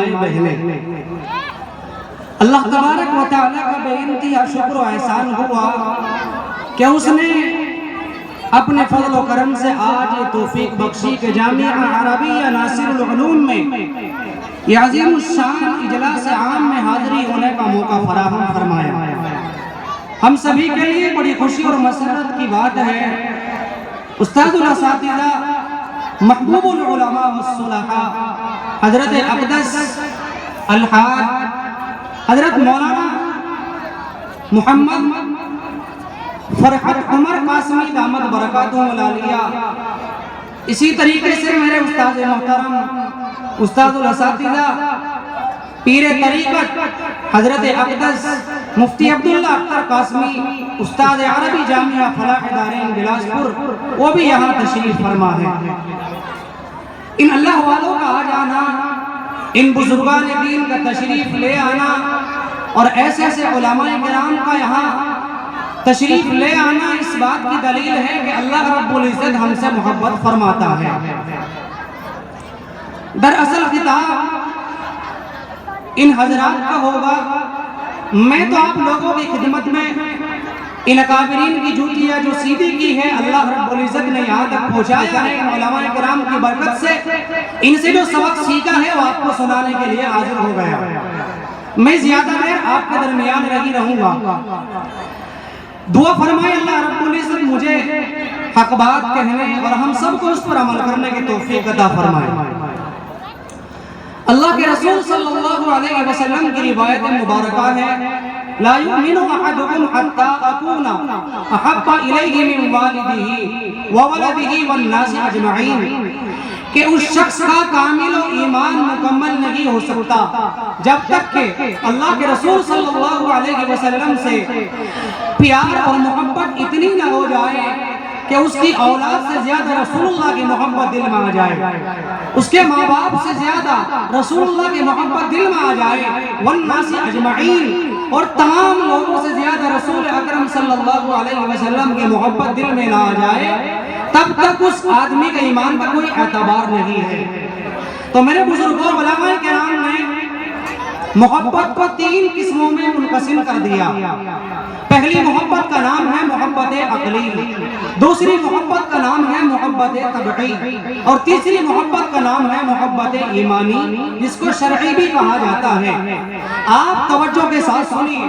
مائی بہنیں، اللہ تبارک و تعالیٰ کا بے انتہا شکر و احسان ہوا کہ اس نے اپنے فضل و کرم سے آج یہ توفیق بخشی کہ جامعہ عربیہ ناصر العلوم میں یہ عظیم الشان اجلاس عام میں حاضری ہونے کا موقع فراہم فرمایا۔ ہم سبھی کے لیے بڑی خوشی اور مسرت کی بات ہے، استاد الاساتذہ محبوب العلماء والصلحاء حضرت اقدس الحاج حضرت مولانا محمد فرحت عمر قاسمی دامت برکاتہم العالیہ، اسی طریقے سے میرے استاد محترم استاد الاساتذہ پیر طریقت حضرت اقدس مفتی عبداللہ اختر قاسمی استاد عربی جامعہ فلاح دارین بلاسپور، وہ بھی یہاں تشریف فرما ہے۔ ان اللہ والوں کا آ جانا، ان بزرگان دین کا تشریف لے آنا اور ایسے ایسے علماء کرام کا یہاں تشریف لے آنا اس بات کی دلیل ہے کہ اللہ رب العزت ہم سے محبت فرماتا ہے۔ دراصل خطاب ان حضرات کا ہوگا، میں تو آپ لوگوں کی خدمت میں ان اکابرین کی جوتیاں جو سیدھی کی ہے اللہ رب العزت نے یہاں تک پہنچایا ہے، علماء کرام کی برکت سے ان سے جو سبق سیکھا ہے وہ آپ کو سنانے کے لیے حاضر ہو گیا۔ میں زیادہ دیر آپ کے درمیان نہیں رہوں گا، دعا فرمائے اللہ رب العزت مجھے حق بات کہنے اور ہم سب کو اس پر عمل کرنے کی توفیق عطا فرمائے۔ اللہ کے رسول صلی اللہ علیہ وسلم کی روایت مبارکہ ہے، لا یؤمن احدکم حتی اکون احب الیہ من والدہ وولدہ والناس اجمعین، کہ اس شخص کا کامل و ایمان مکمل نہیں ہو سکتا جب تک کہ اللہ کے رسول صلی اللہ علیہ وسلم سے پیار اور محبت اتنی نہ ہو جائے کہ اس کی اولاد سے زیادہ رسول اللہ کی محبت دل میں آ جائے، اس کے ماں باپ سے زیادہ رسول اللہ کی محبت دل میں آ جائے، والناس اجمعین، اور تمام لوگوں سے زیادہ رسول اکرم صلی اللہ علیہ وسلم کی محبت دل میں نہ آ جائے، تب تک اس آدمی کے ایمان کا کوئی اعتبار نہیں ہے۔ تو میرے بزرگوں علماء کرام نے محبت کو تین قسموں میں منقسم کر دیا۔ پہلی محبت کا نام ہے محبت عقلی، دوسری محبت کا نام ہے محبت طبعی، اور تیسری محبت کا نام ہے محبت ایمانی، جس کو شرعی بھی کہا جاتا ہے۔ آپ توجہ کے ساتھ سنیے،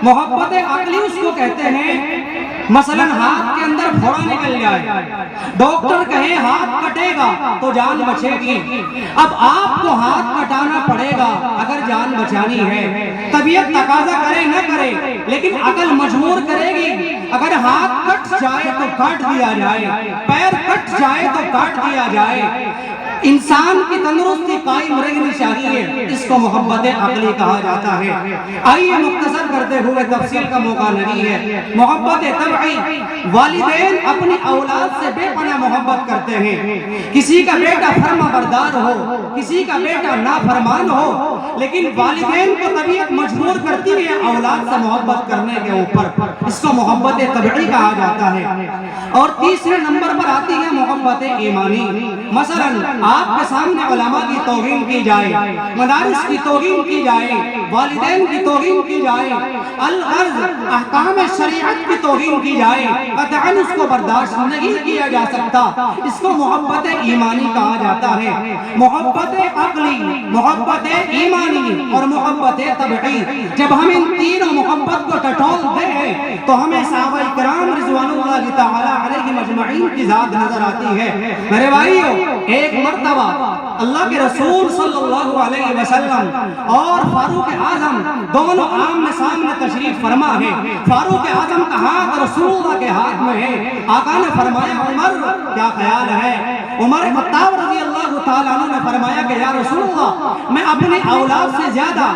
محبت عقلی اس کو کہتے ہیں مثلا ہاتھ کے اندر پھوڑا نکل جائے، ڈاکٹر کہے ہاتھ کٹے گا تو جان بچے گی، اب آپ کو ہاتھ کٹانا پڑے گا اگر جان بچانی ہے، طبیعت تقاضا کرے نہ کرے لیکن عقل مجبور کرے گی، اگر ہاتھ کٹ جائے تو کاٹ دیا جائے، پیر کٹ جائے تو کاٹ دیا جائے، انسان کی تندرستی قائم رہنی چاہیے، اس کو محبت عقلی کہا جاتا ہے۔ آئیے مختصر کرتے ہوئے تفصیل کا موقع نہیں ہے۔ محبت طبعی، والدین اپنی اولاد سے بے پناہ محبت کرتے ہیں، کسی کا بیٹا فرما بردار ہو، کسی کا بیٹا نافرمان ہو، لیکن والدین کو طبیعت مجبور کرتی ہے اولاد سے محبت کرنے کے اوپر، اس کو محبت طبعی کہا جاتا ہے۔ اور تیسرے نمبر پر آتی ہے محبت ایمانی، مثلا آپ کے سامنے علماء کی توہین کی جائے، مدارس کی توہین کی جائے، والدین کی توہین کی جائے، الغرض احکام شریعت کی توہین کی جائے، قطعاً اس کو برداشت نہیں کیا جا سکتا، اس کو محبت ایمانی کہا جاتا ہے۔ محبت عقلی، محبت ایمانی اور محبت طبعی، جب ہم ان تینوں محبت کو ٹٹول دیں تو ہمیں صحابہ کرام رضوان اللہ تعالی علیہم اجمعین کی ذات نظر آتی ہے۔ میرے بھائیو، ایک مرتبہ اللہ کے رسول صلی اللہ علیہ وسلم اور فاروق اعظم دونوں آمنے سامنے تشریف فرما ہے۔ فاروق اعظم کا ہاتھ رسول اللہ کے ہاتھ میں ہے۔ آقا نے فرمایا عمر کیا خیال ہے؟ عمر خطاب رضی اللہ تعالیٰ عنہ نے فرمایا کہ یا رسول اللہ، میں اپنی اولاد سے زیادہ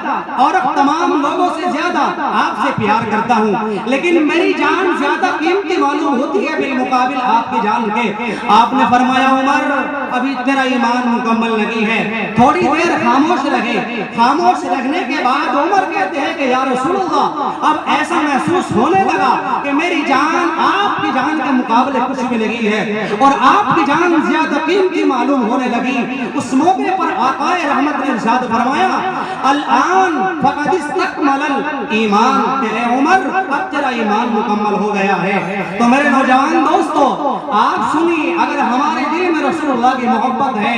اور تمام لوگوں سے زیادہ آپ سے پیار کرتا ہوں، لیکن میری جان زیادہ قیمتی معلوم ہوتی ہے بالمقابل آپ کی جان کے۔ آپ نے فرمایا عمر ابھی تیرا ایمان مکمل نہیں ہے، تھوڑی دیر خاموش رہے۔ خاموش رہنے کے بعد عمر کہتے ہیں کہ یا رسول اللہ، اب ایسا محسوس ہونے لگا کہ میری جان آپ کی جان کے مقابلے کچھ بھی نہیں ہے، اور آپ کی جان زیادہ قیمتی معلوم ہونے لگی رہی. اس موقع پر آقا رحمت نے ارشاد فرمایا الآن فقد استکمل الایمان، کہ عمر اب تیرا ایمان مکمل ہو گیا ہے. تو میرے نوجوان دوستو آپ سنیے، اگر ہمارے دل میں رسول اللہ کی محبت ہے،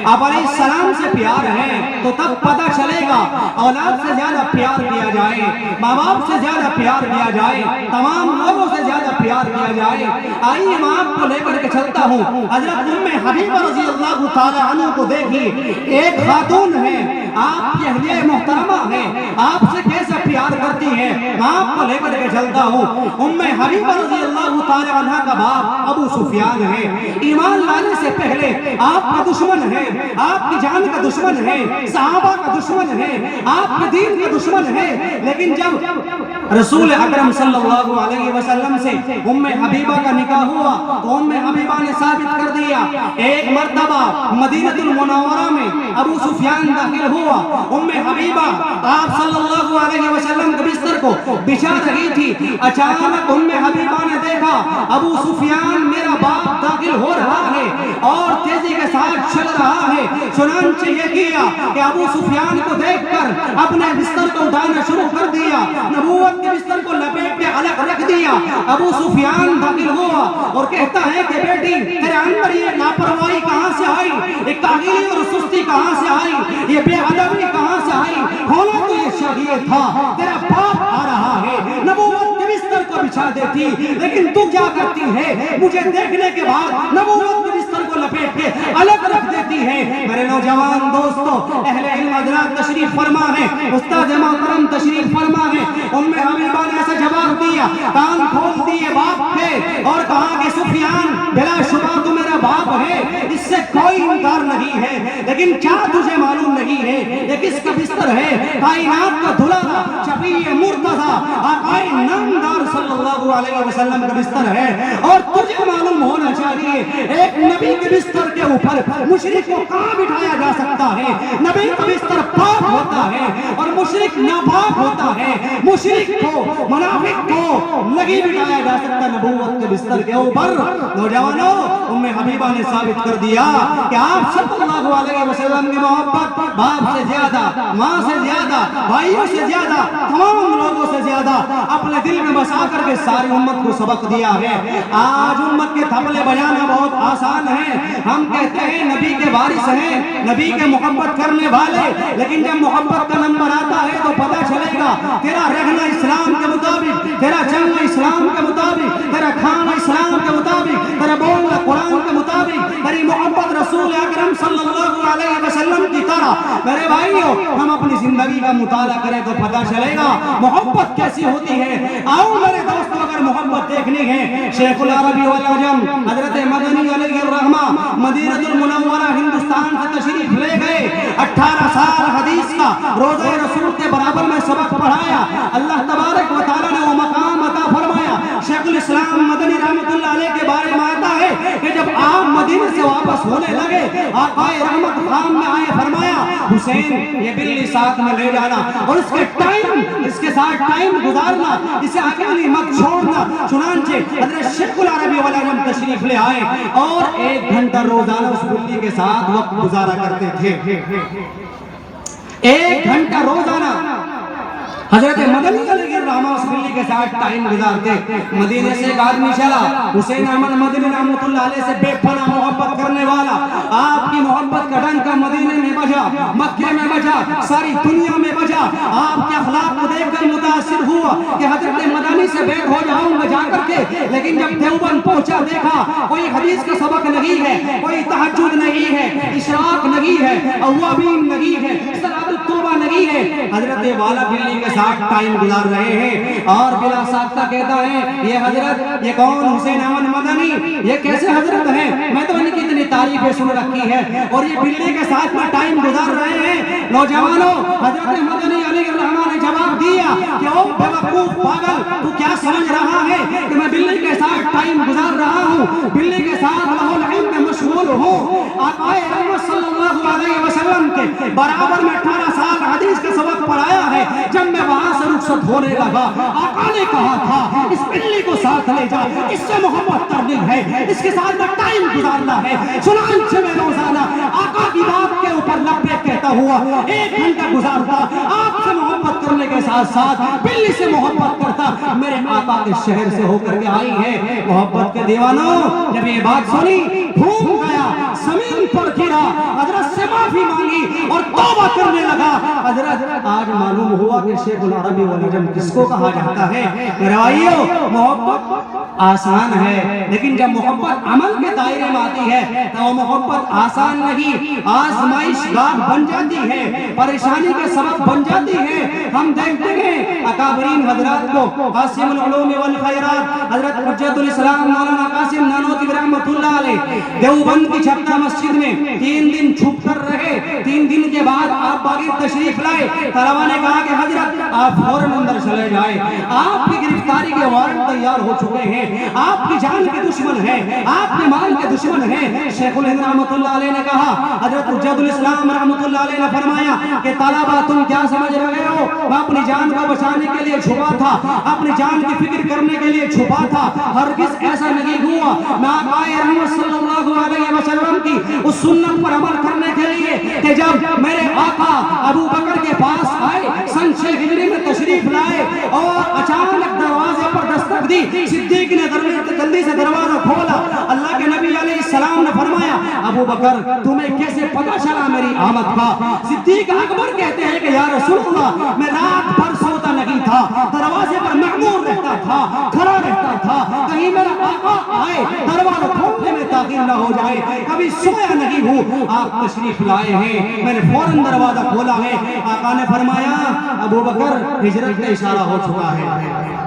آپ علیہ السلام سے پیار ہے، تو تب پتہ چلے گا اولاد سے زیادہ پیار کیا جائے، ماں باپ سے زیادہ پیار کیا جائے، تمام لوگوں سے زیادہ پیار کیا جائے. آئیے میں آپ کو لے کر کے چلتا ہوں. حضرت ام حبیبہ رضی اللہ تعالی عنہ کو دیکھیے، ایک خاتون ہے، آپ کی اہلیہ محترمہ ہے، آپ سے کیسا پیار کرتی ہے. میں آپ کو لے کر کے چلتا ہوں. ام حبیبہ رضی اللہ تعالی عنہ کا باپ ابو سفیان ہے، ایمان لانے سے پہلے آپ کا دشمن ہے، آپ کی جان کا دشمن ہے، صحابہ کا دشمن ہے، آپ کے دین کا دشمن ہے. لیکن جب رسول اکرم صلی اللہ علیہ وسلم سے ام حبیبہ کا نکاح ہوا تو ام حبیبہ نے ثابت کر دیا. ایک مرتبہ مدینہ المنورہ میں ابو سفیان داخل ہوا، ام حبیبہ آپ صلی اللہ علیہ وسلم کے بستر کو بچھا رہی تھی. اچانک ام حبیبہ نے دیکھا ابو سفیان میرا باپ داخل ہو رہا ہے اور تیزی کے ساتھ چل رہا ہے. چنانچہ یہ کیا کہ ابو سفیان کو دیکھ کر اپنے بستر کو اٹھانا شروع کر دیا، نبوت کے بستر کو لپیٹ کے الگ رکھ دیا. ابو سفیان داخل ہوا اور کہتا ہے کہ بیٹی تیرے اندر یہ لاپرواہی کہاں سے آئی، یہ کاہلی اور سستی کہاں سے آئی، یہ بے ادبی کہاں سے آئی؟ ہونا تو یہ چاہیے تھا، تیرا باپ آ رہا ہے، نبوت کے بستر کو بچھا دیتی، لیکن تو کیا کرتی ہے؟ مجھے دیکھنے کے بعد نبوت کے بستر کو لپیٹ کے الگ رکھ دیتی ہے. میرے نوجوان دوستو، اہل علم حضرات تشریف فرما ہے، استاد محترم تشریف فرما ہے. ام حبیبہ نے ایسا جواب دیا، کان کھول دیے باپ کے اور کہا کہ سفیان بلا شبہ تو میرا باپ ہے، اس سے کوئی انکار نہیں ہے، لیکن کیا تجھے معلوم نہیں ہے یہ کس کا بستر ہے؟ کائنات کا دلہا شفیع مرتضی آقا نامدار صلی اللہ علیہ وسلم کا بستر ہے. اور تجھے معلوم ہونا چاہیے ایک نبی کے بستر کے اوپر مشرک کو کہاں بٹھایا جا سکتا ہے؟ نبی کا بستر پاک ہوتا ہے اور مشرک ناپاک ہوتا ہے. مشرک کو، منافق کو نہیں بٹھایا جا سکتا نبوت کے بستر کے اوپر. نوجوانوں، ام حبیبہ نے ثابت کر دیا کہ آپ صلی اللہ علیہ وسلم کی محبت باپ سے زیادہ، ماں سے زیادہ، بھائیوں سے زیادہ، تمام لوگوں سے زیادہ اپنے دل میں بسا کر کے ساری امت کو سبق دیا ہے. آج امت کے تھپلے بجانا بہت آسان ہے. ہم کہتے ہیں نبی کے وارث ہیں، نبی کے محبت کرنے والے، لیکن جب محبت کا نمبر آتا ہے تو پتہ چلے گا تیرا رہنا اسلام کے مطابق، تیرا چلنا اسلام کے مطابق، تیرا کھانا اسلام کے مطابق، تیرا بولنا قرآن کے مطابق، تیری محبت رسول اکرم صلی اللہ علیہ وسلم کی طرح. میرے بھائیوں، ہم اپنی زندگی کا مطالعہ کریں تو پتہ چلے گا محبت کیسی ہوتی ہے. آؤ میرے دوستوں، اگر محبت دیکھنی ہے، شیخ العربی والعجم حضرت مدنی علیہ الرحمہ مدینہ المنورہ ہندوستان سے تشریف لے گئے. 18 سال حدیث کا روزہ رسول کے برابر میں سبق پڑھایا. اللہ تبارک و تعالیٰ نے وہ مقام عطا فرمایا. شیخ الاسلام مدنی رحمت اللہ علیہ کے بارے میں آتا ہے کہ جب آپ مدینہ سے واپس ہونے لگے، آقا رحمت خان میں آئے، فرمایا حسین یہ بلی ساتھ میں لے جانا اور اس کے ساتھ ٹائم گزارنا، اسے اکیلی مت چھوڑنا. چنانچہ حضرت شیخ العربی والعجم تشریف لے آئے اور 1 گھنٹہ روزانہ اس بلی کے ساتھ وقت گزارا کرتے تھے. 1 گھنٹہ روزانہ حضرت مدنی علیہ الرحمہ اس بلی کے ساتھ ٹائم گزارتے. مدینے سے ایک آدمی چلا، حسین احمد مدنی رحمت اللہ علیہ سے بے پناہ محبت کرنے والا. آپ کی محبت کا ڈنکا مدینے میں بجا، مکے میں بجا، ساری دنیا میں بجا. آپ کے اخلاق کو دیکھ کر متاثر ہوا کہ حضرت مدنی سے بیٹھ ہو جاؤں گا جا کر کے. لیکن جب دیوبند پہنچا، دیکھا کوئی حدیث کا سبق نہیں ہے، کوئی تہجد نہیں ہے، اشراق نہیں ہے، اوابین نہیں ہے، صلاۃ التوبہ نہیں ہے. حضرت والا بلی کے ساتھ ٹائم گزار رہے ہیں اور بلا ساختہ کہتا ہے یہ حضرت، یہ کون؟ حسین احمد مدنی. یہ کیسے حضرت ہیں؟ میں تو ان کی اتنی تعریفیں سن رکھی ہے اور یہ بلی کے ساتھ میں ٹائم گزار رہے ہیں. نوجوانوں، حضرت مدنی علیہ الرحمہ نے جواب دیا کہ او بیوقوف پاگل، تو کیا سمجھ رہا ہے کہ میں بلی کے ساتھ ٹائم گزار رہا ہوں، بلی کے ساتھ لہو العلم میں مشغول ہوں. آقا رحمت صلی اللہ علیہ وسلم کے برابر میں 18 سال حدیث کا سبق پڑھایا ہے. جب میں وہاں سے رخصت ہونے لگا آقا نے کہا تھا اس بلی کو ساتھ لے جا، اس سے محبت کرنی ہے، اس کے ساتھ میں ٹائم گزارنا ہے۔ چنانچہ میں روزانہ آقا کی بات کے اوپر لبیک کہتا ہوا 1 گھنٹہ گزارتا، آپ سے محبت کرنے کے ساتھ ساتھ بلی سے محبت کرتا۔ میرے آقا کے شہر سے ہو کر کے آئی ہے محبت کے دیوانوں۔ جب یہ بات سنی گھوم گیا، زمین پر گرا، حضرت سے معافی مانگی اور توبہ کرنے لگا۔ حضرت آج معلوم ہوا کہ شیخ العربی والعجم کس کو کہا جاتا ہے۔ میرے بھائیو، محبت آسان ہے، لیکن جب محبت عمل کے دائرے میں آتی ہے تو وہ محبت آسان نہیں، آزمائش گاہ بن جاتی ہے، پریشانی کا سبب بن جاتی ہے۔ ہم دیکھتے ہیں اکابرین حضرات کو، قاسم العلوم والخیرات حضرت حجت الاسلام مولانا قاسم نانوتوی رحمۃ اللہ علیہ دیوبند کی چھپتا مسجد میں 3 دن چھپ کر رہے۔ 3 دن کے بعد آپ باغی تشریف لائے۔ طلبہ نے کہا کہ حضرت آپ فوراً اندر چلے جائیں، آپ کی گرفتاری کے وارنٹ تیار ہو چکے ہیں، آپ کی جان کے دشمن ہیں، آپ کے مال کے دشمن ہیں۔ شیخ الہند رحمۃ اللہ علیہ نے کہا، حضرت حجت الاسلام رحمۃ اللہ علیہ نے فرمایا کہ طلبہ تم کیا سمجھ رہے ہو، میں اپنی جان کو بچانے کے لیے چھپا تھا، اپنی جان کی فکر کرنے کے لیے چھپا تھا، ہرگز ایسا نہیں ہوا۔ میں آقا رحمت صلی اللہ علیہ وسلم کی اس سنت پر عمل کرنے کے لیے کہ جب میرے آقا ابو بکر کے پاس آئے، سن 6 ہجری میں تشریف لائے اور اچانک دروازے پر دستک دی، صدیق نے جلدی سے دروازہ کھولا۔ اللہ کے نبی علیہ السلام نے فرمایا ابو بکر تمہیں کیسے پتہ چلا میری آمد کا؟ صدیق اکبر کہتے ہیں کہ یا رسول اللہ میں رات بھر سوتا نہیں تھا، دروازے پر معمور رہتا تھا، کھڑا رہتا تھا، کہیں میرا آقا آئے دروازہ کھولنے میں تاخیر نہ ہو جائے، کبھی سویا نہیں ہوں، آپ تشریف لائے ہیں، میں نے فوراً دروازہ کھولا ہے۔ آقا نے فرمایا ابو بکر ہجرت کا اشارہ ہو چکا ہے۔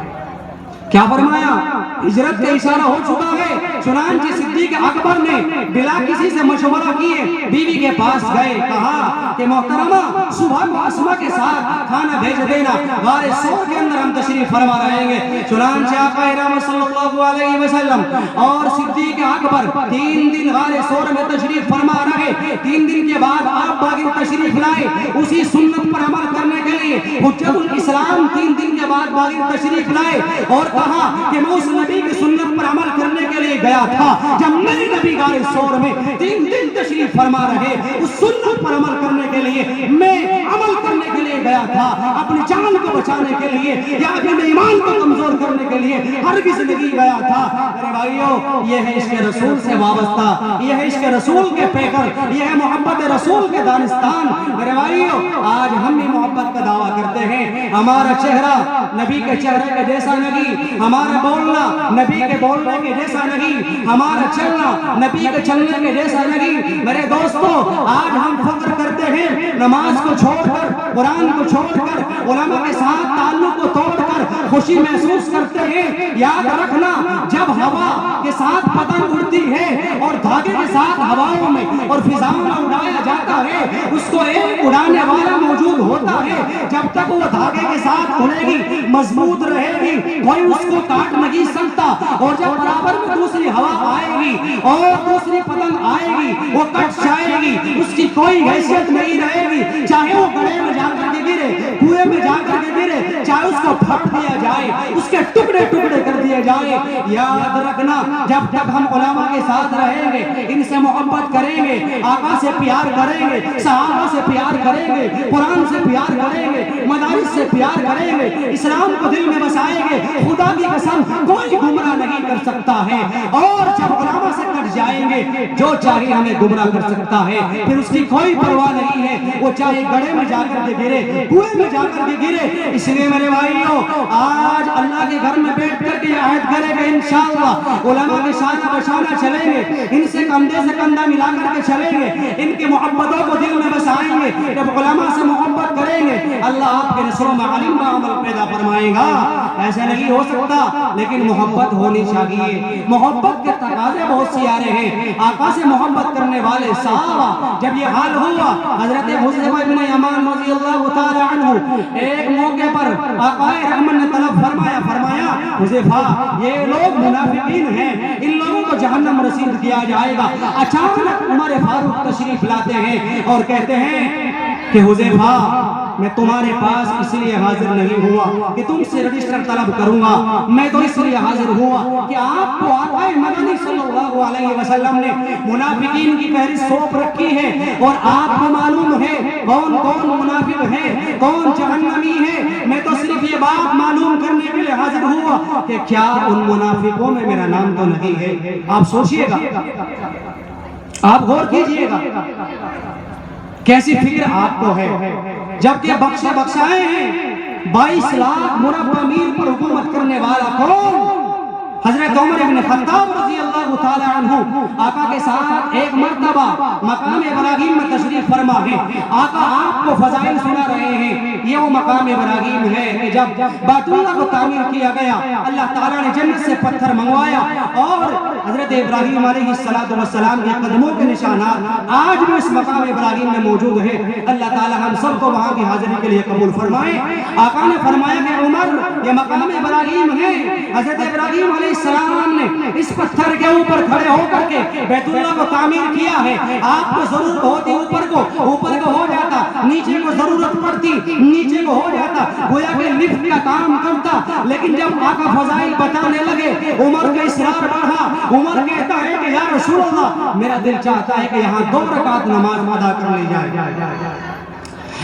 کیا فرمایا؟ ہجرت کا اشارہ ہو چکا ہے۔ چنانچہ صدیق اکبر نے بلا کسی سے مشورہ کیے بیوی کے پاس گئے، کہا کہ محترمہ صبح کو اسما کے ساتھ کھانا بھیج دینا، غار ثور کے اندر ہم تشریف فرما رہیں گے۔ چنانچہ آقا رحمت صلی اللہ علیہ وسلم اور صدیق اکبر 3 دن غار ثور میں تشریف فرما رہے۔ 3 دن کے بعد آپ باغی تشریف لائے، اسی سنت پر عمل کرنے کے لیے حجت الاسلام 3 دن کے بعد باغی تشریف لائے اور کہا کہ میں اس نبی کی سنت پر عمل کرنے کے لیے گیا تھا جب میرے نبی غار ثور میں 3 دن تشریف فرما رہے، اس سنت پر عمل کرنے کے لیے میں عمل کرنے کے لیے گیا تھا، اپنی جان کو بچانے کے لیے یا اپنے ایمان کو کمزور کرنے کے لیے ہرگز نہیں گیا تھا۔ میرے بھائیو، یہ ہے عشق رسول سے وابستہ، یہ ہے عشق رسول کے پیکر، یہ ہے محبت رسول کے دانستان۔ میرے بھائیو، آج ہم بھی محبت کا دعویٰ کرتے ہیں، ہمارا چہرہ نبی کے چہرے کے جیسا نہیں، ہمارا بولنا نبی کے بولنے کے جیسا نہیں، ہمارا چلنا نبی کے چلنے کے جیسا نہیں۔ میرے دوستو، آج ہم فخر کرتے ہیں نماز کو چھوڑ کر، قرآن کو چھوڑ کر، علماء کے ساتھ تعلق کو توڑ کر خوشی محسوس کرتے ہیں۔ یاد رکھنا، جب ہوا کے ساتھ پتنگ اڑتی ہے اور دھاگے کے ساتھ ہواؤں میں اور فضاؤں میں اڑایا جاتا ہے، اس کو ایک اڑانے والا موجود ہوتا ہے۔ جب تک وہ دھاگے کے ساتھ اڑے گی، مضبوط رہے گی، کوئی اس کو کاٹ نہیں سکتا، اور جب برابر میں دوسری ہوا آئے گی اور دوسری پتنگ آئے گی، وہ کٹ جائے گی، اس کی کوئی حیثیت نہیں رہے گی، چاہے وہ گڑھے میں جا کر کے گرے، کنویں میں جا کر کے گرے، چاہے اس کو پھاڑ دیا جائے، اس کے ٹکڑے ٹکڑے کر دیے جائے۔ یاد رکھنا، جب تک ہم علماء کے ساتھ رہیں گے، ان سے محبت کریں گے، آقا سے پیار کریں گے، صحابہ سے پیار کریں گے، قرآن سے پیار کریں گے، مدارس سے پیار کریں گے، اسلام کو دل میں بسائیں گے، خدا کی قسم کوئی گمراہ نہیں کر سکتا ہے۔ اور جب علماء سے کٹ جائیں گے، جو چاہے ہمیں گمراہ کر سکتا ہے، پھر اس کی کوئی پرواہ نہیں ہے، وہ چاہے گڑھے میں جا کر کے گرے، کنویں میں جا کر کے گرے۔ اس لیے میرے بھائیوں، آج اللہ کے گھر میں بیٹھ کر کے عہد کریں گے انشاءاللہ علماء کے شانہ بشانہ چلیں گے، ان سے کندھے سے کندھا ملا کر کے چلیں گے، ان کی محبتوں کو دل میں بسائیں گے۔ جب علماء سے محبت کریں گے، اللہ آپ کے نسلوں میں علم و عمل پیدا فرمائے گا۔ ایسے نہیں ہو سکتا، لیکن محبت ہونی چاہیے۔ محبت کے تقاضے بہت سی آ رہے ہیں۔ آقا سے محبت کرنے والے صحابہ، جب یہ حال ہوا، حضرت حذیفہ بن یمان رضی اللہ تعالی عنہ ایک موقع پر آقا رحمت نے طلب فرمایا حذیفہ یہ لوگ منافقین ہیں، ان لوگوں کو جہنم رسید کیا جائے گا۔ اچانک عمر فاروق تشریف لاتے ہیں اور کہتے ہیں کہ حذیفہ میں تمہارے پاس اس لیے حاضر نہیں ہوا کہ تم سے رجسٹر طلب کروں گا، میں تو اس لیے حاضر ہوا کہ آپ کو آقا مدنی صلی اللہ علیہ وسلم نے منافقین کی فہرست سونپ رکھی ہے، اور آپ کو معلوم ہے کون کون منافق ہے، کون جہنمی ہے۔ میں تو صرف یہ بات معلوم کرنے کے لیے حاضر ہوا کہ کیا ان منافقوں میں میرا نام تو نہیں ہے۔ آپ سوچئے گا، آپ غور کیجئے گا، کیسی فکر آپ کو ہے، جبکہ بخشائے ہیں 22 لاکھ مربع میل پر حکومت کرنے والا کون؟ حضرت عمر بن خطاب رضی اللہ تعالی عنہ آقا کے ساتھ ایک مرتبہ مقام ابراہیم میں تشریف فرما ہے۔ آقا آپ کو فضائل سنا رہے ہیں، یہ وہ مقام ابراہیم ہے کہ جب بیت اللہ کو تعمیر کیا گیا، اللہ تعالیٰ نے جنت سے پتھر منگوایا، اور حضرت ابراہیم علیہ السلام کے قدموں کے نشانات آج بھی اس مقام ابراہیم میں موجود ہے۔ اللہ تعالیٰ ہم سب کو وہاں کی حاضری کے لیے قبول فرمائے۔ آقا نے فرمایا کہ عمر یہ مقام ابراہیم ہے، حضرت ابراہیم علیہ السلام نے اس پتھر کے اوپر کھڑے ہو کر کے بیت اللہ کو تعمیر کیا ہے۔ آپ کو ضرورت ہوتی اوپر کو ہو جاتا، نیچے کو ضرورت پڑتی نیچے کو ہو جاتا، گویا کہ لفٹ کا کام کرتا۔ لیکن جب آقا فضائل بتانے لگے، عمر کا اصرار بڑھا۔ عمر کہتا ہے کہ یا رسول اللہ میرا دل چاہتا ہے کہ یہاں 2 رکعت نماز ادا کر لی جائے،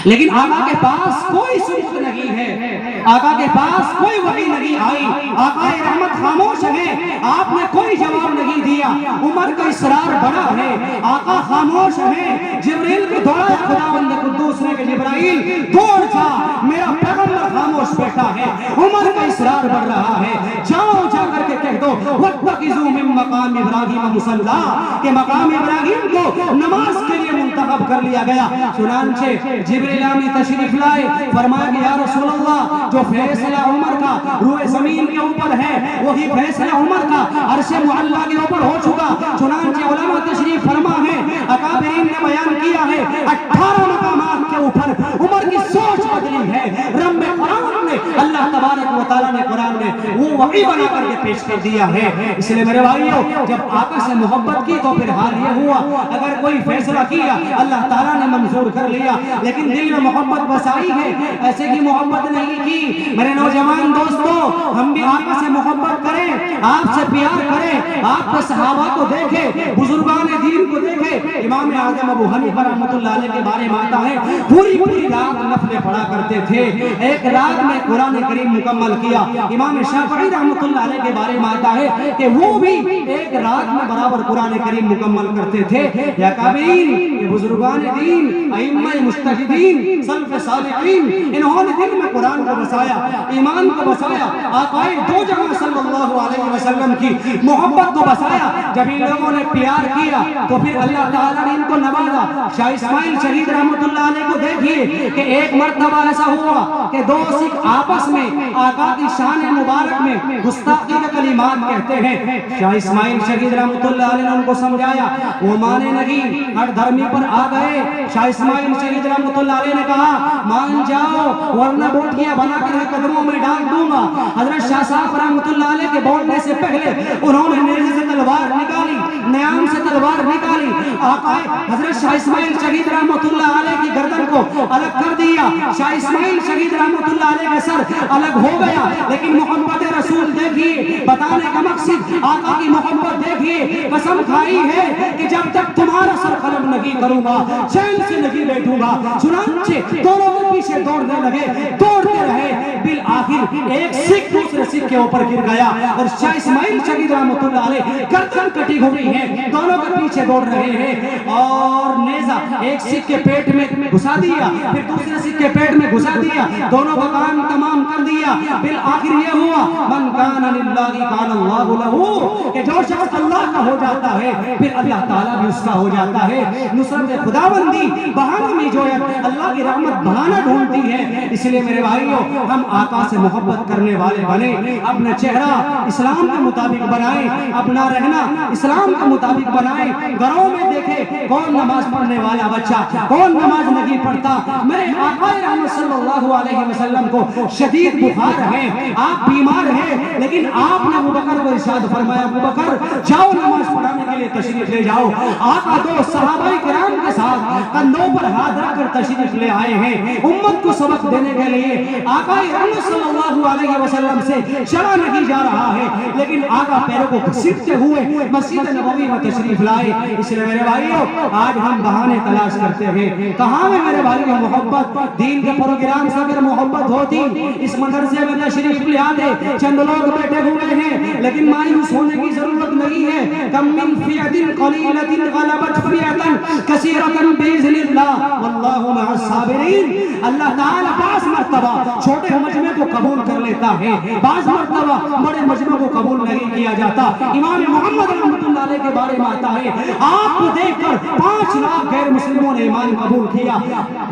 لیکن آقا کے پاس کوئی سبق نہیں ہے، آقا کے پاس کوئی وحی نہیں آئی، آقا رحمت خاموش ہے، آپ نے کوئی جواب نہیں دیا۔ عمر کا اصرار بڑا ہے، آقا خاموش ہے۔ جبریل کو دوڑا، خداوند قدوس نے کہ جبرائیل دوڑ جا، میرا پیغمبر خاموش بیٹھا ہے۔ عمر کا اصرار بڑھ رہا ہے، جاؤ جا کر کے کہہ دو وَاتَّخِذُوا مِن مَقَامِ إِبْرَاهِيمَ مُصَلًّى کہ مقام ابراہیم کو نماز کے لیے منتخب کر لیا گیا۔ چنانچہ جبریل تشریف لائے، فرمایا کہ یا رسول اللہ جو فیصلہ عمر کا روئے زمین کے اوپر ہے وہی فیصلہ عمر کا عرش معلیٰ کے اوپر ہو چکا۔ چنانچہ علماء تشریف فرما ہے، اکابرین نے بیان کیا ہے 18 مقامات کے اوپر عمر کی سوچ بدلی ہے۔ رب قرآن نے اللہ تبارک و تعالیٰ نے قرآن میں وہ وحی بنا کر کے پیش کر دیا ہے۔ اس لیے میرے بھائیوں جب آقا سے محبت کی تو پھر حال یہ ہوا، اگر کوئی فیصلہ کیا اللہ تعالیٰ نے منظور کر لیا، لیکن دل میں محبت بسائی ہے، ایسے کی محبت نہیں کی۔ میرے نوجوان دوستو ہم بھی آقا سے محبت کریں، آپ سے پیار کریں، آپ کے صحابہ کو دیکھیں، بزرگان دین کو دیکھیں۔ امام اعظم ابو حنیفہ رحمۃ اللہ علیہ کے بارے میں آتا ہے پوری رات نفلیں پڑھا کرتے تھے، ایک رات میں قرآن کریم مکمل کیا۔ امام شافعی رحمۃ اللہ علیہ کے بارے میں آتا ہے کہ وہ بھی ایک رات میں برابر قرآن کریم مکمل کرتے تھے۔ یا کابرین بزرگان دین، ائمہ مجتہدین، سلف صالحین، انہوں نے دل میں قرآن کو بسایا، ایمان کو بسایا، آقا دو جہاں صلی اللہ علیہ وسلم کی محبت کو بسایا۔ جب ان لوگوں نے پیار کیا تو پھر اللہ تعالیٰ نے ان کو نوازا۔ شاہ اسماعیل شہید رحمۃ اللہ علیہ کو دیکھیے کہ ایک مرتبہ ایسا ہوا کہ 2 سکھ آپس میں آقا کی شان مبارک میں گستاخی کے کلمات کہتے ہیں۔ شاہ اسماعیل شہید رحمۃ اللہ علیہ نے ان کو سمجھایا، وہ مانے نہیں، ہر دھرمی پر آ گئے۔ شاہ اسماعیل شہید رحمۃ اللہ علیہ نے کہا مان جاؤ ورنہ بوٹیاں بنا کر قدموں میں ڈال دوں گا۔ حضرت شاہ صاحب رحمۃ اللہ علیہ کے بولنے سے پہلے انہوں نے نیزے سے تلوار نکالی، نیام سے تلوار نکالی، آقا حضرت شاہ اسماعیل شہید رحمۃ اللہ علیہ کی گردن کو الگ کر دیا۔ شاہ اسماعیل شہید رحمۃ اللہ علیہ کا سر الگ ہو گیا، لیکن محبت رسول دیکھیے، بتانے کا مقصد آقا کی محبت دیکھیے۔ قسم کھائی ہے کہ جب تک تمہارا سر قلم نہیں کروں گا چین سے نہیں بیٹھوں گا۔ چنانچہ دونوں کے پیچھے دوڑنے لگے، دوڑتے رہے، بالآخر ایک سکھ دوسرے سکھ کے اوپر گر گیا اور شاہ اسماعیل شہید رحمۃ اللہ علیہ گردن کٹی ہوئی ہے، دونوں کے پیچھے دوڑ رہے ہیں، اور نیزہ ایک سکھ کے پیٹ میں گھسا دیا، پھر دوسرے سکھ کے پیٹ میں گھسا دیا، دونوں کا کام تمام کر دیا۔ بالآخر یہ ہوا من کان للہ کان اللہ لہ، کہ جو شخص اللہ کا ہو جاتا ہے پھر اللہ تعالیٰ بھی اس کا ہو جاتا ہے۔ نصرت خداوندی بہانہ میں جو ہے اللہ کی رحمت بہانہ ڈھونڈتی ہے۔ اس لیے میرے بھائیوں ہم آقا سے محبت کرنے والے بنے، اپنا چہرہ اسلام کے مطابق بنائیں، اپنا رہنا اسلام کے مطابق بنائیں۔ گھروں میں دیکھیں کون نماز پڑھنے والا بچہ، کون نماز نہیں پڑھتا۔ میرے آقا رحمت صلی اللہ علیہ وسلم کو شدید بخار ہے، آپ بیمار ہیں، لیکن آپ نے ابوبکر کو ارشاد فرمایا ابوبکر جاؤ نماز پڑھانے کے لیے تشریف لے جاؤ۔ آقا دو صحابہ کرام کے ساتھ کندھوں پر ہاتھ رکھ کر تشریف لے آئے ہیں امت کو سبق دینے کے لیے۔ آقا رحمت صلی اللہ علیہ وسلم سے چلا نہیں جا رہا ہے، لیکن آقا پیروں کو گھسیٹتے ہوئے مسجد نبوی میں تشریف لائے۔ اس لیے میرے بھائیوں آج ہم بہانے تلاش کرتے ہیں، کہاں ہے میرے بھائیوں محبت؟ دین کے پروگرام سے اگر محبت ہوتی اس مدرسے میں تشریف لے آتے، چند لوگ بیٹھے ہوئے ہیں لیکن مایوس ہونے کی ضرورت نہیں ہے۔ کم من فئۃ قلیلۃ غلبت فئۃ کثیرۃ باذن اللہ واللہ مع الصابرین۔ اللہ تعالیٰ بعض مرتبہ چھوٹے مجمع کو قبول کر لیتا ہے، بعض مرتبہ بڑے مجمع کو قبول نہیں کیا جاتا۔ امام محمد رحمۃ اللہ علیہ کے بارے میں آتا ہے آپ کو دیکھ کر 5 لاکھ غیر مسلموں نے ایمان قبول کیا۔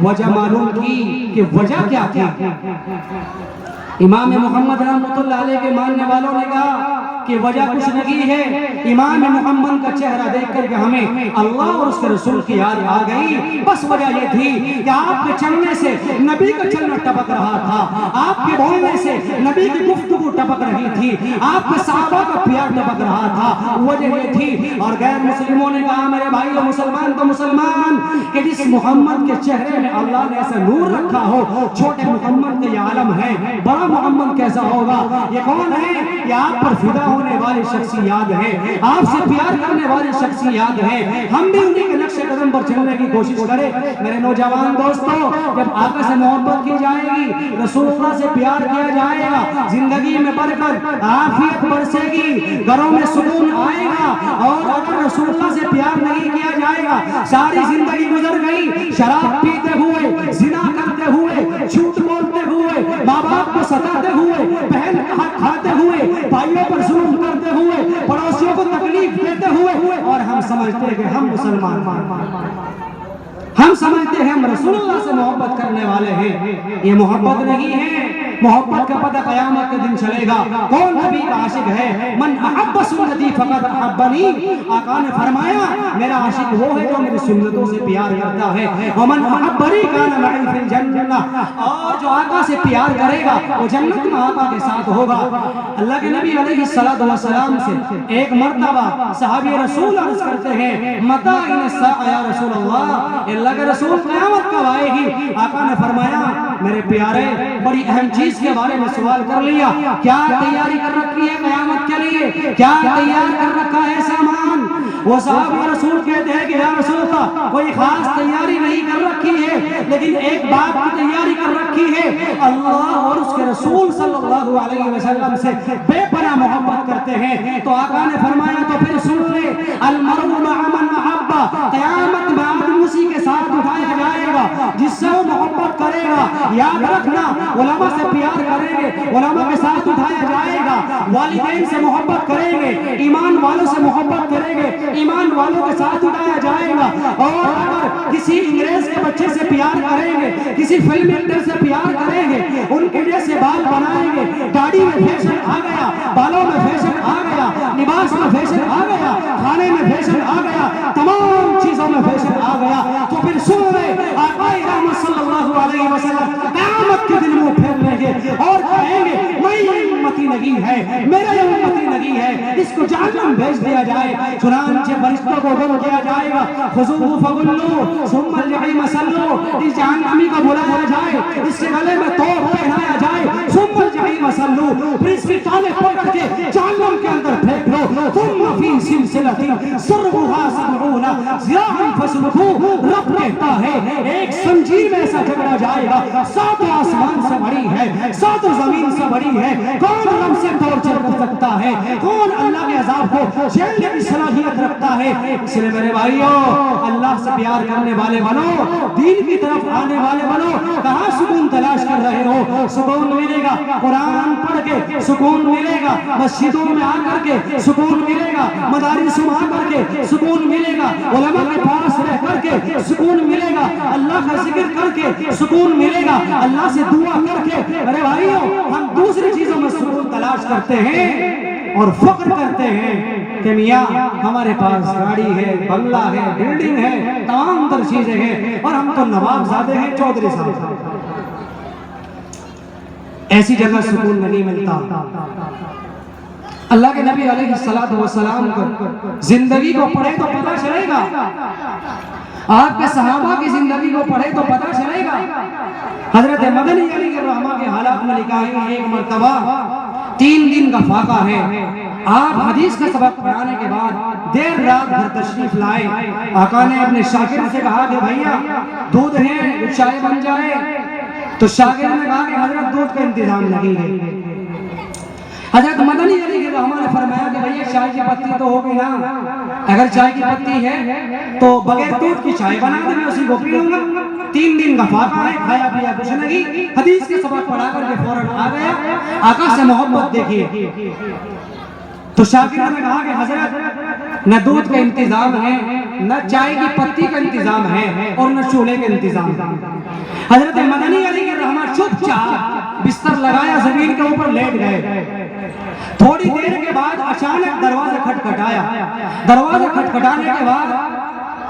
وجہ معلوم کی کہ وجہ کیا تھی؟ امام محمد رحمۃ اللہ علیہ کے ماننے والوں نے کہا کہ وجہ کچھ نہیں ہے، امام محمد کا چہرہ دیکھ کر کہ ہمیں اللہ اور اس کے رسول کی یاد آ گئی۔ بس وجہ یہ تھی کہ آپ کے چلنے سے نبی کا چلنا ٹپک رہا تھا، آپ کے بولنے سے نبی کی گفتگو ٹپک رہی تھی، آپ کے صحابہ کا پیار ٹپک رہا تھا، وجہ یہ تھی۔ اور غیر مسلموں نے کہا میرے بھائیو مسلمان تو مسلمان کہ جس محمد کے چہرے میں اللہ نے ایسا نور رکھا ہو، چھوٹے محمد کے یہ عالم ہے، بڑا محمد کیسا ہوگا؟ یہ کون ہے؟ یہ آپ پر فدا ہونے والی شخصیات ہے، آپ سے پیار کرنے والی شخصیات ہے۔ ہم بھی انہی کے نقش قدم پر چلنے کی کوشش کریں۔ میرے نوجوان دوستوں جب آقا سے محبت کی جائے گی، رسول اللہ سے پیار کیا جائے گا، زندگی میں برکت عافیت برسے گی، گھروں میں سکون آئے گا۔ اور اگر رسول اللہ سے پیار نہیں کیا جائے گا، ساری زندگی گزر گئی شراب پیتے ہوئے، زنا کرتے ہوئے، جھوٹ بولتے ہوئے، ماں باپ کو ستاتے ہوئے، بہن کا حق کھاتے ہوئے، بھائیوں پر ظلم کرتے ہوئے، پڑوسیوں کو تکلیف دیتے ہوئے، اور ہم سمجھتے ہیں کہ ہم مسلمان، ہم سمجھتے ہیں ہم رسول اللہ سے محبت کرنے والے ہیں۔ یہ محبت نہیں ہے۔ محبت کا پتہ قیامت کے دن چلے گا کون نبی کا عاشق ہے۔ من احب سنتی فقط احبنی، آقا نے فرمایا میرا عاشق وہ ہے جو میری سنتوں سے پیار کرتا ہے۔ ومن احبنی کان معی فی الجنہ، اور جو آقا سے پیار کرے گا وہ جنت میں آقا کے ساتھ ہوگا۔ اللہ کے نبی علیہ السلام سے ایک مرتبہ صحابی رسول عرض کرتے ہیں متی الساعۃ یا رسول اللہ، اللہ کے رسول قیامت کب آئے گی؟ آقا نے فرمایا میرے پیارے بڑی اہم چیز کے بارے میں سوال کر لیا، کیا تیاری کر رکھی ہے قیامت کے لیے؟ کیا تیار کر رکھا ہے سامان؟ وہ صحابہ رسول کہتے ہیں کہ یا رسول اللہ کوئی خاص تیاری نہیں کر رکھی ہے، لیکن ایک بات کی تیاری کر رکھی ہے، اللہ اور اس کے رسول صلی اللہ علیہ وسلم سے بے پناہ محبت کرتے ہیں۔ تو آقا نے فرمایا تو پھر سن لے، المرء مع من احب، قیامت میں آدمی اسی کے ساتھ اٹھایا جائے گا جس سے وہ محبت کرے گا۔ یاد رکھنا علماء سے پیار کریں گے، علماء کے ساتھ اٹھایا جائے گا، والدین سے محبت کریں گے، ایمان والوں سے محبت کریں گے، ایمان والوں کے ساتھ اٹھایا جائے گا۔ اور اگر کسی انگریز کے بچے سے پیار کریں گے، کسی فلم ایکٹر سے پیار کریں گے، ان کے جیسے بال بنائیں گے، داڑھی میں فیشن آ گیا، بالوں میں فیشن آ گیا، لباس میں فیشن آ گیا، کھانے میں فیشن آ گیا، تمام چیزوں میں فیشن آ گیا، تو پھر سن لے آقا رحمت صلی اللہ علیہ وسلم قیامت کے دن منہ پھیر لیں گے اور کہیں گے میں یہ امتی نہیں ہے، میرا یہ امتی نہیں ہے، اس کو جہنم بھیج دیا جائے۔ چنانچہ فرشتوں کو حکم کیا جائے گا خذوہ فغلوہ ثم الجحیم صلوہ، اس جہنمی کو بلایا جائے، اس کے گلے میں توق پہنایا جائے، ثم الجحیم صلوہ، پھر اس کی تالے پکڑ کے جہنم کے اندر پھینک دو، ثم فی سلسلۃ ذرعها 70 ذراعا فاسلکوہ، رب کہتا ہے ایک زنجیر میں ایسا جکڑا جائے گا، 7 آسمان سے بڑی ہے، 7 زمین سے بڑی ہے، کون رب سے ٹارچر کر سکتا ہے؟ کون اللہ کے عذاب کو جیلنے کی صلاحیت رکھتا ہے۔ اس لیے میرے بھائیوں، اللہ سے پیار کرنے والے بنو، دین کی طرف آنے والے بنو۔ کہاں سکون تلاش کر رہے ہو؟ سکون ملے گا قرآن پڑھ کے، سکون ملے گا مسجدوں میں آ کر کے، سکون ملے گا مدارس میں آ کر کے، سکون ملے گا علماء کے پاس رہ کر کے، سکون ملے گا اللہ کا ذکر کر کے، سکون ملے گا اللہ سے دعا کر کے۔ میرے بھائیوں، ہم دوسری چیزوں میں سکون تلاش کرتے ہیں اور فخر کرتے ہیں کہ میاں ہمارے پاس گاڑی ہے، بنگلہ ہے، بلڈنگ ہے، تمام تر چیزیں ہیں، اور ہم تو نواب زادے ہیں، چودھری صاحب۔ ایسی جگہ سکون نہیں ملتا۔ اللہ کے نبی علیہ السلام کو زندگی کو پڑھے تو پتہ چلے گا، آپ کے صحابہ کی زندگی کو پڑھے تو پتہ چلے گا۔ حضرت مدنی علیہ الرحمہ کے حالات میں لکھا ہے، ایک مرتبہ 3 دن کا فاقہ ہے، آپ حدیث کا سبق پڑھانے کے بعد دیر رات گھر تشریف لائے۔ آقا نے اپنے شاگرد سے کہا کہ بھائیا دودھ ہے، چائے بن جائے، تو شاگرد نے کہا کہ حضرت دودھ کا انتظام نہیں ہے۔ حضرت مدنی علیہ الرحمہ نے فرمایا کہ بھئی چائے کی پتی تو ہوگی نا، اگر چائے کی پتی ہے تو بغیر دودھ کی چائے بنا دے، میں اسی کو پی لوں گا۔ 3 دن کا فاقہ ہے، کھایا پیا کچھ نہیں، حدیث کے سبق پڑھا کر کے فوراً آ گیا۔ آقا سے محبت دیکھیے۔ تو شاگرد نے کہا کہ حضرت نہ دودھ کا انتظام ہے، نہ چائے کی پتی کا انتظام ہے، اور نہ چولہے کا انتظام ہے۔ حضرت مدنی علیہ الرحمہ چپ چاپ بستر لگایا، زمین کے اوپر لیٹ گئے۔ تھوڑی دیر کے بعد اچانک دروازہ کھٹکھٹایا۔ دروازہ کھٹکھٹانے کے بعد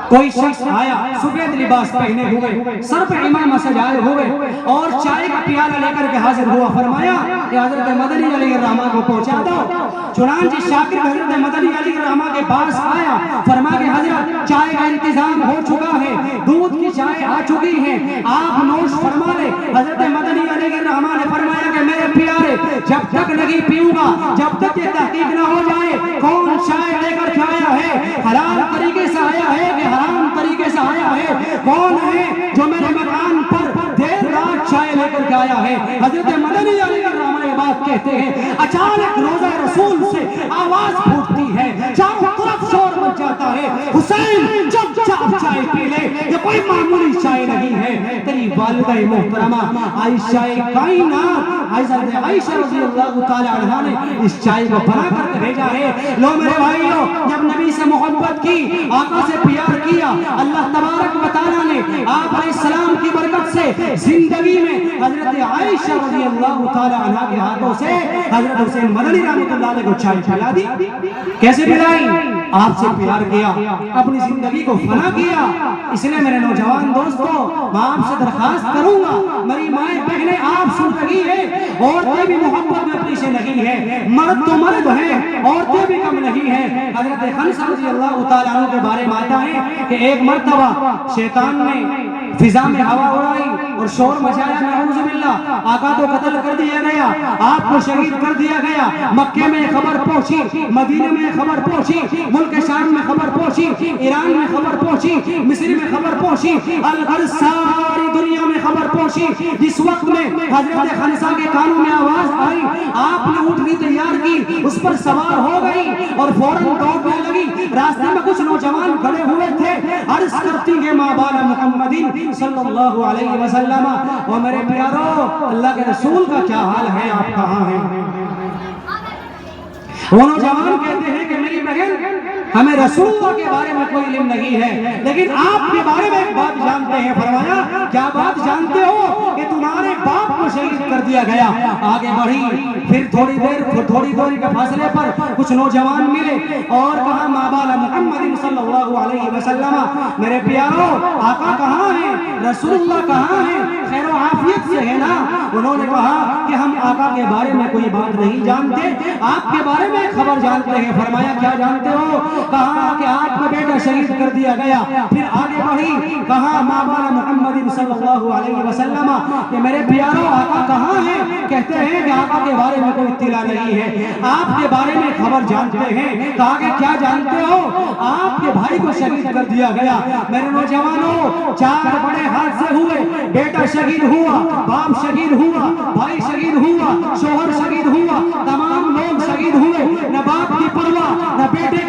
کوئی شخص آیا، سفید لباس پہنے ہوئے، سر پہ امامہ سجائے ہوئے، اور چائے کا پیالہ لے کر کے حاضر ہوا۔ فرمایا کہ حضرت مدنی علیہ الرحمہ کو پہنچا دو۔ چنانچہ شاگرد حضرت مدنی علیہ الرحمہ کے پاس آیا، فرمایا کہ حضرت چائے کا انتظام ہو چکا ہے، دودھ کی چائے آ چکی ہے، آپ نوش فرما لیں۔ حضرت مدنی علیہ الرحمہ نے فرمایا کہ میرے پیارے، جب تک نہیں پیوں گا، جب تک یہ تحقیق نہ ہو جائے کون چائے لے کر کے آیا ہے، حلال طریقے سے آیا ہے کہ حرام طریقے سے آیا ہے، کون ہے جو میرے مکان پر دیر رات چائے لے کر کے آیا ہے۔ حضرت مدنی علیہ الرحمہ یہ بات کہتے ہیں، اچانک روضہ رسول سے آواز پھوٹتی ہے، چاروں طرف شور مچ جاتا ہے، حسین چپ چاپ چائے پی لے، یہ کوئی معمولی چائے نہیں ہے، تیری والدہ محترمہ عائشہ کائنات حضرت عائشہ رضی اللہ تعالی عنہا نے اس چائے کو بنا کر بھیجا ہے۔ لو میرے بھائیوں، جب نبی سے محبت کی، آقا سے پیار کیا، اللہ تبارک و تعالیٰ نے آپ علیہ السلام کی برکت سے زندگی میں حضرت عائشہ رضی اللہ تعالی عنہا کے ہاتھوں سے حضرت حسین مدنی رحمۃ اللہ علیہ کو چائے پلا دی۔ کیسے پلائی؟ آپ سے پیار کیا، اپنی زندگی کو فنا کیا۔ اس لیے میرے نوجوان دوستوں، میں آپ سے درخواست کروں گا، میری مائیں بہنیں آپ سن رہی ہیں، عورتیں بھی محبت میں پیچھے نہیں ہیں، مرد تو مرد ہیں، عورتیں بھی کم نہیں ہیں۔ حضرت خنسہ رضی اللہ تعالیٰ عنہ کے بارے میں آتا ہے کہ ایک مرتبہ شیطان نے فضا میں ہوا اڑائی اور شور مچایا، نعوذ باللہ، آقا کو قتل کر دیا گیا، آپ کو شہید کر دیا گیا۔ مکے میں خبر پہنچی، مدینہ میں خبر پہنچی، ملک شام میں خبر پہنچی، ایران میں خبر پہنچی، مصر میں خبر پہنچی، الغرض ساری دنیا میں خبر پہنچی۔ جس وقت میں حضرت خنسہ کے کانوں میں آواز آئی، آپ نے اٹھنی تیار کی، اس پر سوار ہو گئی اور فوراً دوڑنے لگی۔ راستے میں کچھ نوجوان کھڑے ہوئے تھے، عرض کرتی ہیں ماں بالا محمدین صلی اللہ علیہ وسلم، اور میرے پیارو، اللہ کے رسول کا کیا حال ہے، آپ کہاں ہیں؟ وہ نوجوان کہتے ہیں کہ میری بہن، ہمیں رسول اللہ کے بارے میں کوئی علم نہیں ہے، لیکن آپ کے بارے میں ایک بات جانتے ہیں۔ فرمایا کیا بات جانتے ہو؟ کہ تمہارے باپ کو شہید کر دیا گیا۔ آگے بڑھی، پھر تھوڑی دوری کے فاصلے پر کچھ نوجوان ملے اور کہا ماں بالا محمد صلی اللہ علیہ وسلم، میرے پیارو آقا کہاں ہیں، رسول اللہ کہاں ہیں، خیر و عافیت سے ہے نا؟ انہوں نے کہا کہ ہم آقا کے بارے میں کوئی بات نہیں جانتے، آپ کے بارے میں خبر جانتے ہیں۔ فرمایا کیا جانتے ہو؟ کہا کہ آپ کا بیٹا شہید کر دیا گیا۔ پھر آگے بڑھی، کہا ماں بالا محمد صلی اللہ علیہ وسلم کہ میرے پیارو آقا کہاں ہیں؟ کہتے ہیں کہ آقا کے بارے میں کوئی اطلاع نہیں ہے، آپ کے بارے میں خبر جانتے ہیں۔ کہا کہ کیا جانتے ہو؟ آپ کے بھائی کو شہید کر دیا گیا۔ میرے نوجوانوں، 4 بڑے حادثے ہوئے، بیٹا شہید ہوا، باپ شہید ہوا، بھائی شہید ہوا، شوہر شہید ہوا، تمام لوگ شہید ہوئے، نہ باپ کی پرواہ، نہ بیٹے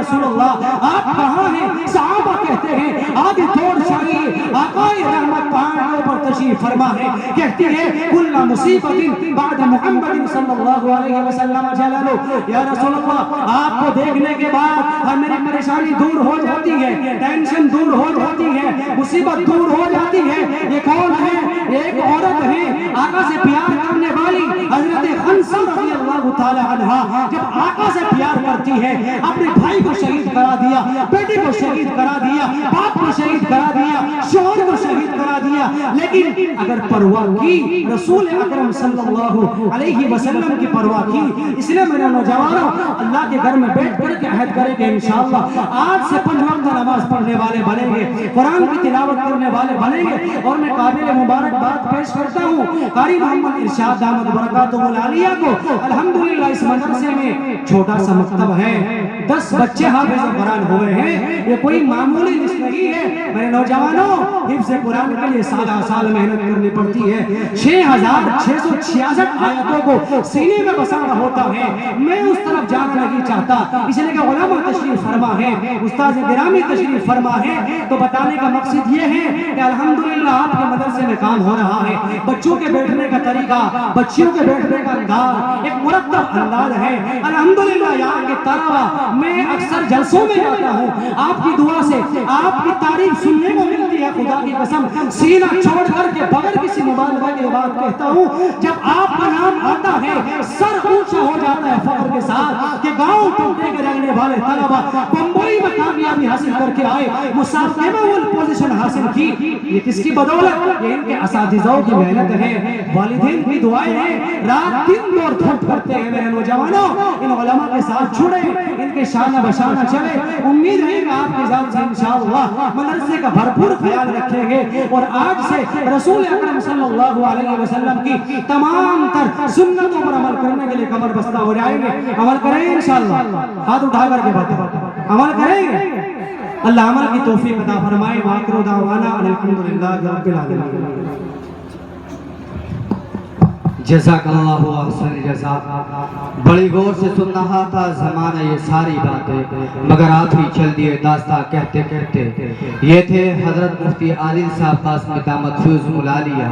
رسول اللہ آپ کہاں ہیں؟ صحابہ کہتے ہیں آگے دوڑ چاہیے، آقا رحمت پہاڑوں پر تشریف فرما ہے، کہتی ہے کل مصیبت بعد محمد صلی اللہ علیہ وسلم جلالو، یا رسول اللہ آپ کو دیکھنے کے بعد میری پریشانی دور ہو جاتی ہے، ٹینشن دور ہو جاتی ہے، مصیبت دور ہو جاتی ہے۔ یہ کون ہے؟ ایک عورت ہے آقا سے پیار کرنے والی حضرت خنسہ رضی اللہ تعالی عنہ، جب آقا سے پیار کرتی ہے اپنے بھائی کو شہید کرا دیا، بیٹے کو شہید کرا دیا، باپ کو شہید کرا دیا، شوہر کو شہید کرا دیا، لیکن اگر پرواہ کی رسول اکرم صلی اللہ علیہ وسلم کی پرواہ کی، اس لیے میرے نوجوانوں اللہ کے گھر میں بیٹھ کر کے عہد کریں کہ انشاءاللہ آج سے 5 وقت نماز پڑھنے والے بنیں گے، قرآن کی تلاوت کرنے والے بنیں گے۔ اور میں قابل مبارکباد پیش کرتا ہوں قاری محمد ارشاد دامت برکاتہ العالیہ کو، الحمدللہ اس مدرسے میں چھوٹا سا مکتب ہے، 10 بچے حافظ قرآن ہوئے ہیں، یہ کوئی معمولی لسٹ نہیں ہے میرے نوجوانوں۔ حفظ قرآن کے لیے سال محنت کرنی پڑتی ہے، 6666 آیتوں کو سینے میں بسانا ہوتا ہے، میں اس طرف جانا نہیں چاہتا، اس لیے کہ علماء تشریف فرما ہے، استاد گرامی تشریف فرما ہے، تو بتانے کا مقصد یہ ہے کہ الحمدللہ آپ کے مدرسے میں کام ہو رہا ہے، بچوں کے بیٹھنے کا طریقہ، بچیوں کے بیٹھنے کا انداز ایک مرتب انداز ہے، الحمدللہ یہاں کی طرح میں اکثر جلسوں میں جاتا ہوں، آپ کی دعا سے آپ کی تعریف سننے کو ملتی ہے، خدا کی قسم سینہ چھوڑ کر کے بغیر کسی مبالغہ کے بات کہتا ہوں، جب آپ کا نام آتا ہے سر اونچا ہو جاتا ہے فخر کے ساتھ کہ گاؤں ٹوٹے کے رہنے والے طلبہ بمبئی میں کامیابی حاصل کر کے آئے، مسابقے میں وہ پوزیشن حاصل کی، یہ کس کی بدولت؟ یہ ان کے اساتذہ کی محنت ہے، والدین کی دعائیں ہیں، رات دن دور دھوپ کرتے ہیں میرے نوجوانوں، ان علماء کے ساتھ چھوڑیں، ان کے شانہ بشانہ چلے، امید ہے کہ آپ کے ذات سے انشاءاللہ مدرسے کا بھرپور خیال رکھیں گے، اور آج سے رسول اکرم صلی اللہ علیہ وسلم کی تمام تر سنتوں پر عمل کرنے کے لیے کمر بستہ ہو جائیں گے۔ عمل کریں گے انشاءاللہ، ہاتھ اٹھا کر کے باتیں عمل کریں گے، اللہ عمل کی توفیق عطا فرمائے۔ وآخر دعوانا الحمدللہ رب العالمین۔ جزاک اللہ احسن جزا۔ بڑی غور سے سن رہا تھا زمانہ یہ ساری باتیں، مگر آپ ہی چل دیے داستان کہتے کہتے۔ یہ تھے حضرت مفتی عادل صاحب قاسمی دامت فیض العالیہ۔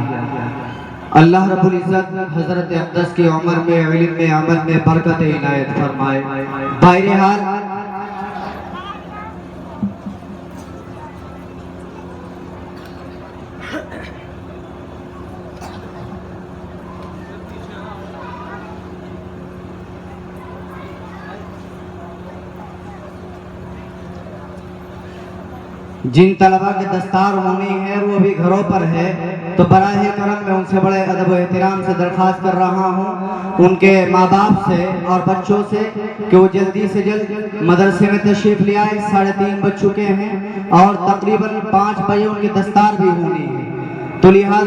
اللہ رب العزت حضرت اقدس کی عمر میں، علم میں، عمل میں برکت عنایت فرمائے۔ بہرحال جن طلبہ کے دستار ہونی ہے وہ بھی گھروں پر ہے، تو براہ کرم میں ان سے بڑے ادب و احترام سے درخواست کر رہا ہوں ان کے ماں باپ سے اور بچوں سے کہ وہ جلدی سے جلد مدرسے میں تشریف لے آئے۔ 3:30 بج چکے ہیں اور تقریباً 5 بجے ان کے دستار بھی ہونی ہے، تو لہٰذا